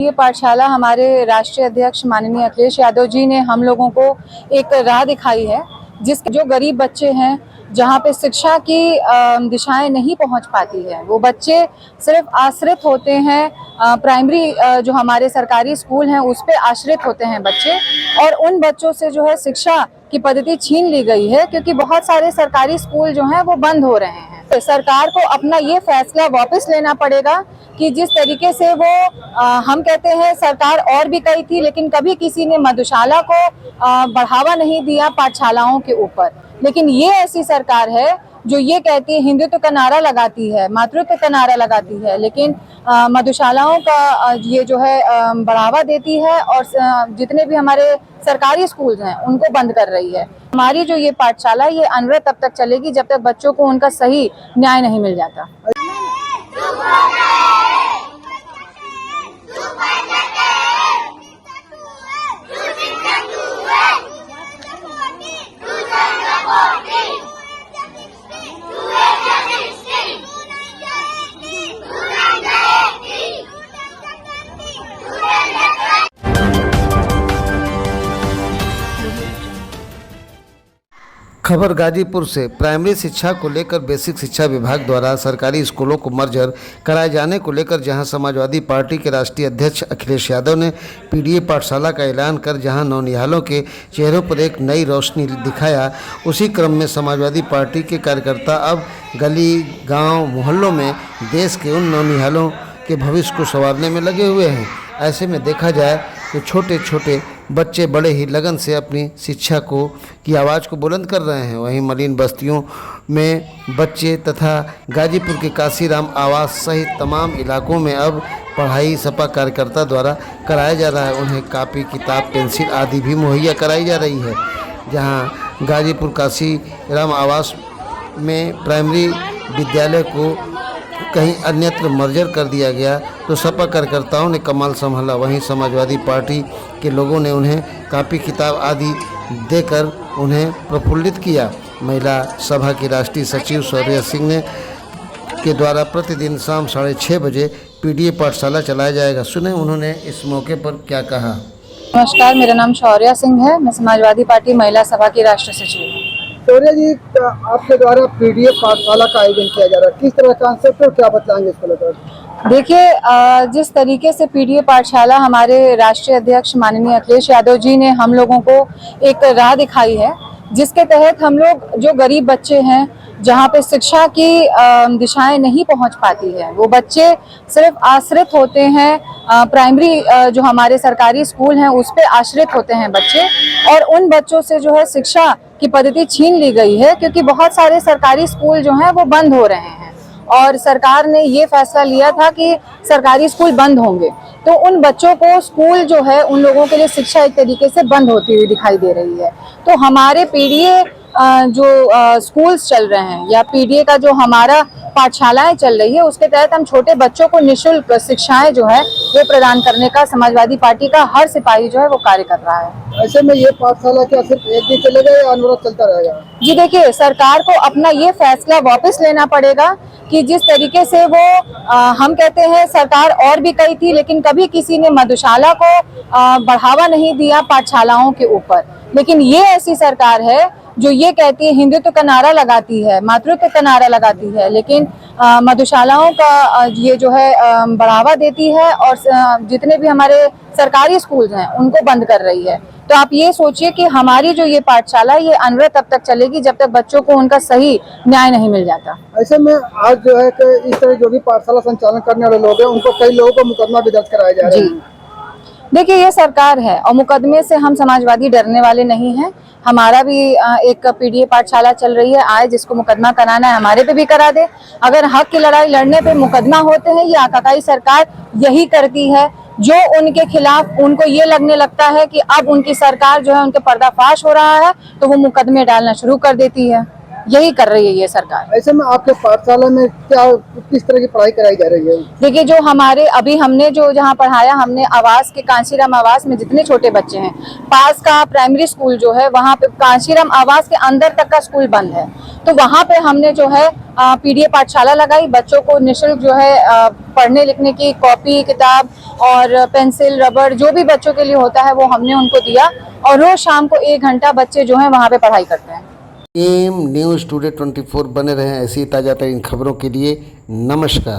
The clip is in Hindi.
ये पाठशाला हमारे राष्ट्रीय अध्यक्ष माननीय अखिलेश यादव जी ने हम लोगों को एक राह दिखाई है, जिसके जो गरीब बच्चे हैं, जहाँ पे शिक्षा की दिशाएं नहीं पहुँच पाती है, वो बच्चे सिर्फ आश्रित होते हैं। प्राइमरी जो हमारे सरकारी स्कूल हैं उस पे आश्रित होते हैं बच्चे, और उन बच्चों से जो है शिक्षा की पद्धति छीन ली गई है, क्योंकि बहुत सारे सरकारी स्कूल जो हैं वो बंद हो रहे हैं। तो सरकार को अपना ये फैसला वापस लेना पड़ेगा कि जिस तरीके से वो हम कहते हैं सरकार और भी कही थी, लेकिन कभी किसी ने मधुशाला को बढ़ावा नहीं दिया पाठशालाओं के ऊपर। लेकिन ये ऐसी सरकार है जो ये कहती है, हिंदुत्व का नारा लगाती है, मातृत्व का नारा लगाती है, लेकिन मधुशालाओं का ये जो है बढ़ावा देती है, और जितने भी हमारे सरकारी स्कूल्स हैं उनको बंद कर रही है। हमारी जो ये पाठशाला ये अनवरत तब तक चलेगी जब तक बच्चों को उनका सही न्याय नहीं मिल जाता। खबर गाजीपुर से। प्राइमरी शिक्षा को लेकर बेसिक शिक्षा विभाग द्वारा सरकारी स्कूलों को मर्जर कराए जाने को लेकर जहां समाजवादी पार्टी के राष्ट्रीय अध्यक्ष अखिलेश यादव ने पीडीए पाठशाला का ऐलान कर जहां नौनिहालों के चेहरों पर एक नई रोशनी दिखाया, उसी क्रम में समाजवादी पार्टी के कार्यकर्ता अब गली गांव मोहल्लों में देश के उन नौनिहालों के भविष्य को संवारने में लगे हुए हैं। ऐसे में देखा जाए तो छोटे छोटे बच्चे बड़े ही लगन से अपनी शिक्षा की आवाज़ को बुलंद कर रहे हैं। वहीं मलिन बस्तियों में बच्चे तथा गाजीपुर के काशीराम आवास सहित तमाम इलाकों में अब पढ़ाई सपा कार्यकर्ता द्वारा कराया जा रहा है। उन्हें कापी किताब पेंसिल आदि भी मुहैया कराई जा रही है। जहां गाजीपुर काशीराम आवास में प्राइमरी विद्यालय को कहीं अन्यत्र मर्जर कर दिया गया तो सपा कार्यकर्ताओं ने कमाल संभाला। वहीं समाजवादी पार्टी के लोगों ने उन्हें कापी किताब आदि देकर उन्हें प्रफुल्लित किया। महिला सभा की राष्ट्रीय सचिव शौर्या सिंह ने के द्वारा प्रतिदिन शाम 6:30 बजे पीडीए पाठशाला चलाया जाएगा। सुने उन्होंने इस मौके पर क्या कहा। नमस्कार, मेरा नाम शौर्या सिंह है। मैं समाजवादी पार्टी महिला सभा की राष्ट्रीय सचिव हूँ। शौर्या जी, आपके द्वारा पीडीए पाठशाला का आयोजन किया जा रहा है, किस तरह कॉन्सेप्ट और क्या बताएंगे इसको लेकर? देखिए, जिस तरीके से पीडीए पाठशाला हमारे राष्ट्रीय अध्यक्ष माननीय अखिलेश यादव जी ने हम लोगों को एक राह दिखाई है, जिसके तहत हम लोग जो गरीब बच्चे हैं, जहाँ पे शिक्षा की दिशाएं नहीं पहुँच पाती है, वो बच्चे सिर्फ आश्रित होते हैं। प्राइमरी जो हमारे सरकारी स्कूल हैं उस पे आश्रित होते हैं बच्चे, और उन बच्चों से जो है शिक्षा की पद्धति छीन ली गई है, क्योंकि बहुत सारे सरकारी स्कूल जो हैं वो बंद हो रहे हैं, और सरकार ने ये फैसला लिया था कि सरकारी स्कूल बंद होंगे, तो उन बच्चों को स्कूल जो है उन लोगों के लिए शिक्षा एक तरीके से बंद होती हुई दिखाई दे रही है। तो हमारे पीडीए जो स्कूल्स चल रहे हैं या पीडीए का जो हमारा पाठशालाएं चल रही है, उसके तहत हम छोटे बच्चों को निःशुल्क शिक्षाएं जो है वो प्रदान करने का समाजवादी पार्टी का हर सिपाही जो है वो कार्य कर रहा है। ऐसे में ये पाठशाला क्या सिर्फ एक दिन चलेगा या अनवरत चलता रहेगा? जी देखिए, सरकार को अपना ये फैसला वापस लेना पड़ेगा कि जिस तरीके से वो हम कहते हैं सरकार और भी कही थी, लेकिन कभी किसी ने मधुशाला को बढ़ावा नहीं दिया पाठशालाओं के ऊपर। लेकिन ये ऐसी सरकार है जो ये कहती है, हिंदुत्व का नारा लगाती है, मातृत्व का नारा लगाती है, लेकिन मधुशालाओं का ये जो है बढ़ावा देती है, और जितने भी हमारे सरकारी स्कूल्स हैं उनको बंद कर रही है। तो आप ये सोचिए कि हमारी जो ये पाठशाला ये अनवरत तब तक चलेगी जब तक बच्चों को उनका सही न्याय नहीं मिल जाता। ऐसे में आज जो है कि इस तरह जो भी पाठशाला संचालन करने वाले लोग हैं उनको कई लोगों को मुकदमा भी दर्ज कराया जा रहा है। देखिए, ये सरकार है और मुकदमे से हम समाजवादी डरने वाले नहीं हैं। हमारा भी एक पीडीए पाठशाला चल रही है, आए जिसको मुकदमा कराना है हमारे पे भी करा दे। अगर हक की लड़ाई लड़ने पे मुकदमा होते हैं, ये आकाकाई सरकार यही करती है। जो उनके खिलाफ उनको ये लगने लगता है कि अब उनकी सरकार जो है उनके पर्दाफाश हो रहा है, तो वो मुकदमे डालना शुरू कर देती है। यही कर रही है ये सरकार। ऐसे में आपके पाठशाला में क्या किस तरह की पढ़ाई कराई जा रही है? देखिए, जो हमारे अभी हमने जो जहाँ पढ़ाया, हमने आवास के कांशीराम आवास में जितने छोटे बच्चे हैं, पास का प्राइमरी स्कूल जो है वहाँ पे कांशीराम आवास के अंदर तक का स्कूल बंद है, तो वहाँ पे हमने जो है पीडीए पाठशाला लगाई। बच्चों को निःशुल्क जो है पढ़ने लिखने की कॉपी किताब और पेंसिल रबड़ जो भी बच्चों के लिए होता है वो हमने उनको दिया और रोज शाम को 1 घंटा बच्चे जो हैं वहाँ पे पढ़ाई करते हैं। एम न्यूज़ टुडे 24 बने रहें ऐसी ताज़ा तरीन खबरों के लिए। नमस्कार।